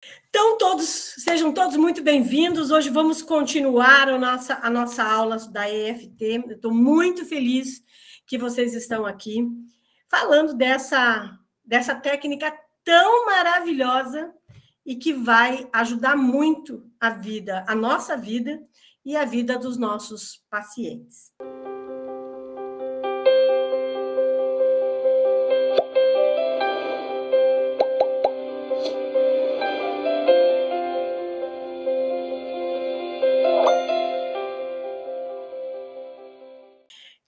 Então, sejam todos muito bem-vindos. Hoje vamos continuar a nossa aula da EFT. Eu estou muito feliz que vocês estão aqui falando dessa técnica tão maravilhosa e que vai ajudar muito a nossa vida e a vida dos nossos pacientes.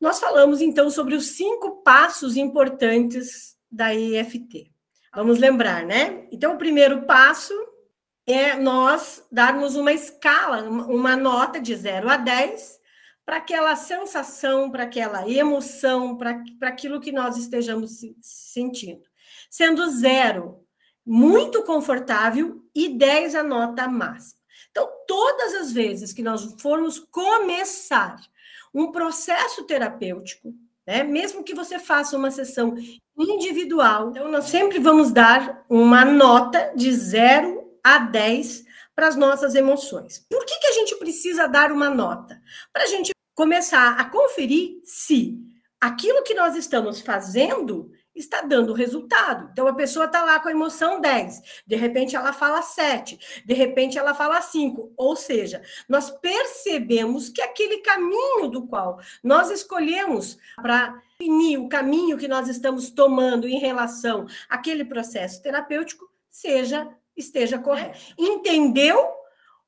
Nós falamos, então, sobre os 5 passos importantes da EFT. Vamos lembrar, né? Então, o primeiro passo é nós darmos uma escala, uma nota de 0 a 10, para aquela sensação, para aquela emoção, para aquilo que nós estejamos sentindo. Sendo 0 muito confortável e 10 a nota máxima. Então, todas as vezes que nós formos começar um processo terapêutico, né, mesmo que você faça uma sessão individual, então nós sempre vamos dar uma nota de 0 a 10 para as nossas emoções. Por que a gente precisa dar uma nota? Para a gente começar a conferir se aquilo que nós estamos fazendo está dando resultado. Então, a pessoa está lá com a emoção 10, de repente ela fala 7, de repente ela fala 5, ou seja, nós percebemos que aquele caminho do qual nós escolhemos para definir o caminho que nós estamos tomando em relação àquele processo terapêutico esteja correto. Entendeu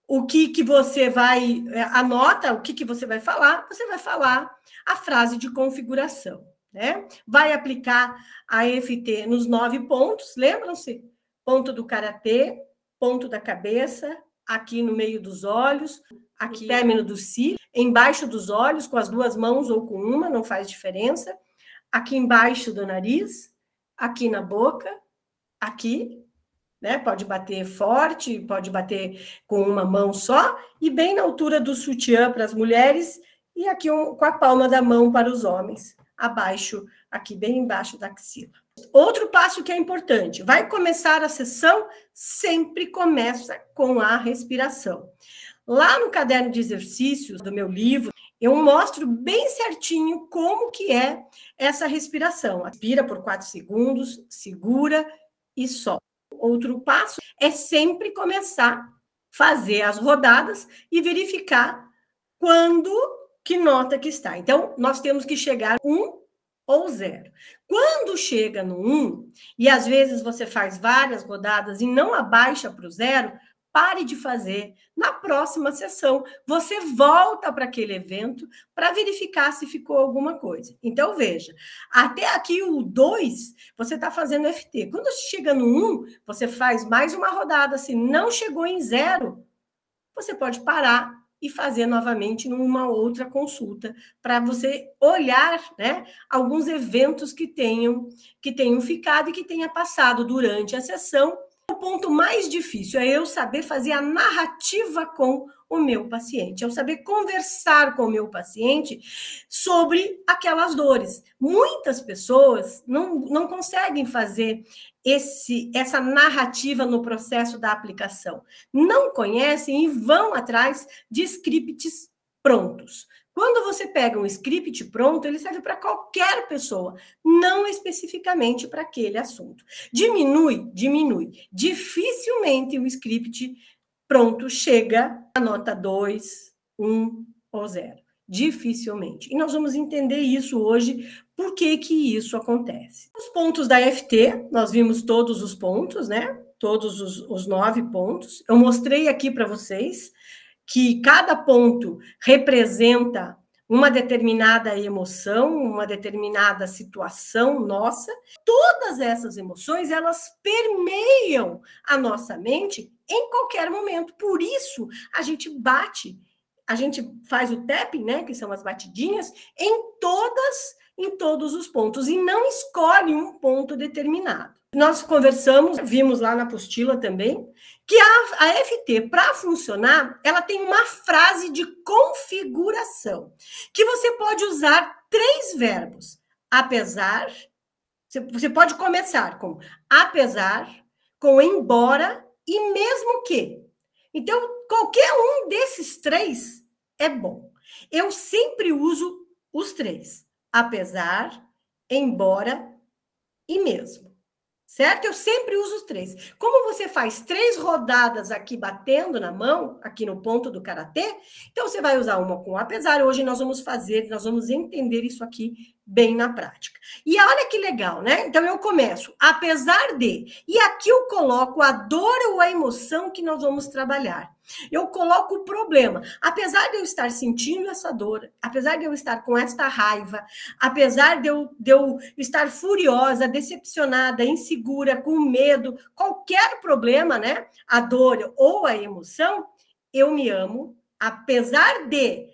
o que você vai, anota o que você vai falar a frase de configuração. Né? Vai aplicar a EFT nos 9 pontos, lembram-se? Ponto do karatê, ponto da cabeça, aqui no meio dos olhos, aqui no término do cílio, embaixo dos olhos, com as 2 mãos ou com uma, não faz diferença, aqui embaixo do nariz, aqui na boca, aqui, né? Pode bater forte, pode bater com uma mão só, e bem na altura do sutiã para as mulheres, e aqui com a palma da mão para os homens. Abaixo, aqui bem embaixo da axila. Outro passo que é importante, vai começar a sessão, sempre começa com a respiração. Lá no caderno de exercícios do meu livro, eu mostro bem certinho como que é essa respiração. Respira por 4 segundos, segura e solta. Outro passo é sempre começar a fazer as rodadas e verificar que nota que está. Então, nós temos que chegar 1 ou 0. Quando chega no 1, e às vezes você faz várias rodadas e não abaixa para o 0, pare de fazer. Na próxima sessão, você volta para aquele evento para verificar se ficou alguma coisa. Então, veja, até aqui o 2, você está fazendo FT. Quando chega no 1, você faz mais uma rodada. Se não chegou em 0, você pode parar e fazer novamente numa outra consulta, para você olhar, né, alguns eventos que tenham ficado e que tenha passado durante a sessão. O ponto mais difícil é eu saber fazer a narrativa com o meu paciente, eu saber conversar com o meu paciente sobre aquelas dores. Muitas pessoas não conseguem fazer essa narrativa no processo da aplicação. Não conhecem e vão atrás de scripts prontos. Quando você pega um script pronto, ele serve para qualquer pessoa, não especificamente para aquele assunto. Diminui. Dificilmente o script pronto chega a nota 2, 1 ou 0. Dificilmente. E nós vamos entender isso hoje, por que isso acontece. Os pontos da EFT, nós vimos todos os pontos, né? Todos os 9 pontos. Eu mostrei aqui para vocês que cada ponto representa uma determinada emoção, uma determinada situação nossa. Todas essas emoções, elas permeiam a nossa mente em qualquer momento. Por isso, a gente faz o tapping, né, que são as batidinhas, em todos os pontos, e não escolhe um ponto determinado. Nós conversamos, vimos lá na apostila também, que a EFT, para funcionar, ela tem uma frase de configuração, que você pode usar 3 verbos. Apesar, você pode começar com apesar, com embora e mesmo que. Então, qualquer um desses três é bom. Eu sempre uso os três. Apesar, embora e mesmo. Certo? Eu sempre uso os três. Como você faz 3 rodadas aqui batendo na mão, aqui no ponto do karatê, então você vai usar uma com apesar. Hoje nós vamos entender isso aqui bem na prática. E olha que legal, né? Então eu começo, apesar de, e aqui eu coloco a dor ou a emoção que nós vamos trabalhar. Eu coloco o problema. Apesar de eu estar sentindo essa dor, apesar de eu estar com esta raiva, apesar de eu estar furiosa, decepcionada, insegura, com medo, qualquer problema, né? A dor ou a emoção, eu me amo. Apesar de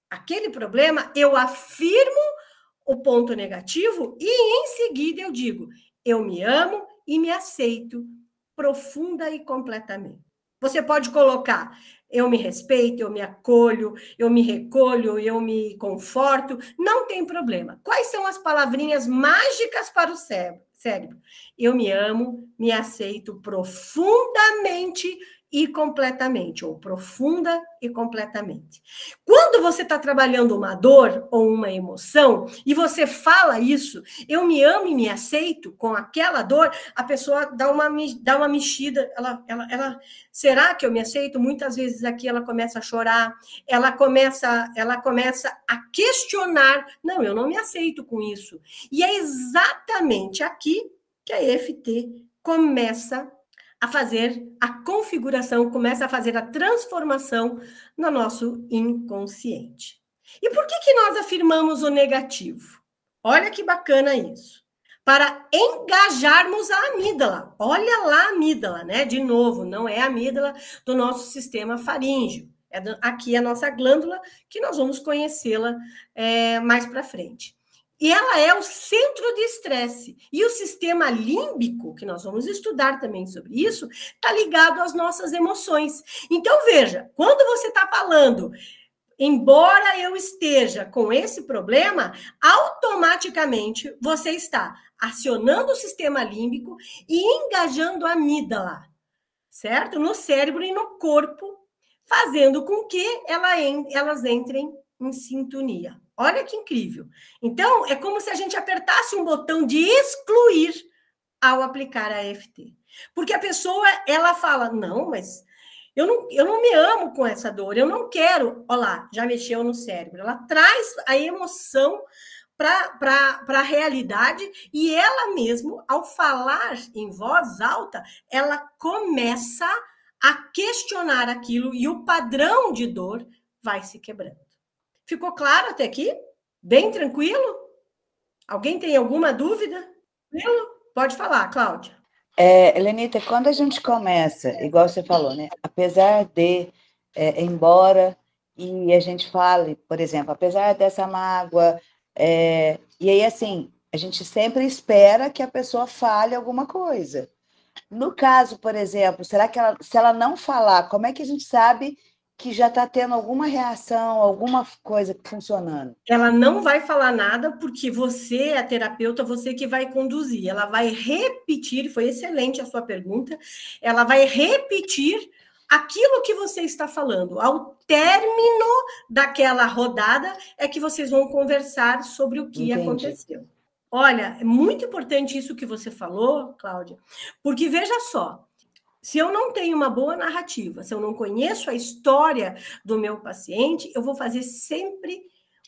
aquele problema, eu afirmo o ponto negativo e em seguida eu digo, eu me amo e me aceito profunda e completamente. Você pode colocar, eu me respeito, eu me acolho, eu me recolho, eu me conforto, não tem problema. Quais são as palavrinhas mágicas para o cérebro? Eu me amo, me aceito profundamente e completamente, ou profunda e completamente. Quando você está trabalhando uma dor ou uma emoção, e você fala isso, eu me amo e me aceito com aquela dor, a pessoa dá uma mexida, será que eu me aceito? Muitas vezes aqui ela começa a chorar, ela começa a questionar, não, eu não me aceito com isso. E é exatamente aqui que a EFT começa a fazer a configuração, começa a fazer a transformação no nosso inconsciente. E por que nós afirmamos o negativo? Olha que bacana isso. Para engajarmos a amígdala. Olha lá a amígdala, né? De novo, não é a amígdala do nosso sistema faríngeo. Aqui a nossa glândula, que nós vamos conhecê-la mais para frente. E ela é o centro de estresse. E o sistema límbico, que nós vamos estudar também sobre isso, está ligado às nossas emoções. Então, veja, quando você está falando, embora eu esteja com esse problema, automaticamente você está acionando o sistema límbico e engajando a amígdala, certo? No cérebro e no corpo, fazendo com que elas entrem em sintonia. Olha que incrível. Então, é como se a gente apertasse um botão de excluir ao aplicar a EFT. Porque a pessoa, ela fala, não, mas eu não me amo com essa dor, eu não quero. Olha lá, já mexeu no cérebro. Ela traz a emoção para a realidade e ela mesmo, ao falar em voz alta, ela começa a questionar aquilo e o padrão de dor vai se quebrando. Ficou claro até aqui? Bem tranquilo? Alguém tem alguma dúvida? Pode falar, Cláudia. Helenita, quando a gente começa, igual você falou, né? Apesar de, embora, e a gente fale, por exemplo, apesar dessa mágoa, e aí, assim, a gente sempre espera que a pessoa fale alguma coisa. No caso, por exemplo, será que se ela não falar, como é que a gente sabe que já está tendo alguma reação, alguma coisa funcionando? Ela não vai falar nada, porque você, a terapeuta, você que vai conduzir. Ela vai repetir, foi excelente a sua pergunta, ela vai repetir aquilo que você está falando. Ao término daquela rodada, é que vocês vão conversar sobre o que aconteceu. Olha, é muito importante isso que você falou, Cláudia, porque veja só, se eu não tenho uma boa narrativa, se eu não conheço a história do meu paciente, eu vou fazer sempre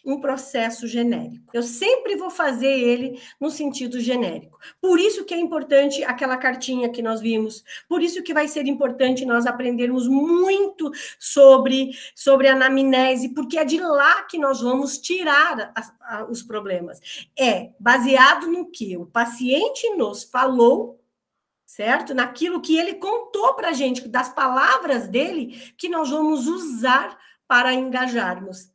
um processo genérico. Eu sempre vou fazer ele no sentido genérico. Por isso que é importante aquela cartinha que nós vimos, por isso que vai ser importante nós aprendermos muito sobre anamnese, porque é de lá que nós vamos tirar os problemas. É baseado no que o paciente nos falou, certo? Naquilo que ele contou para a gente, das palavras dele, que nós vamos usar para engajarmos.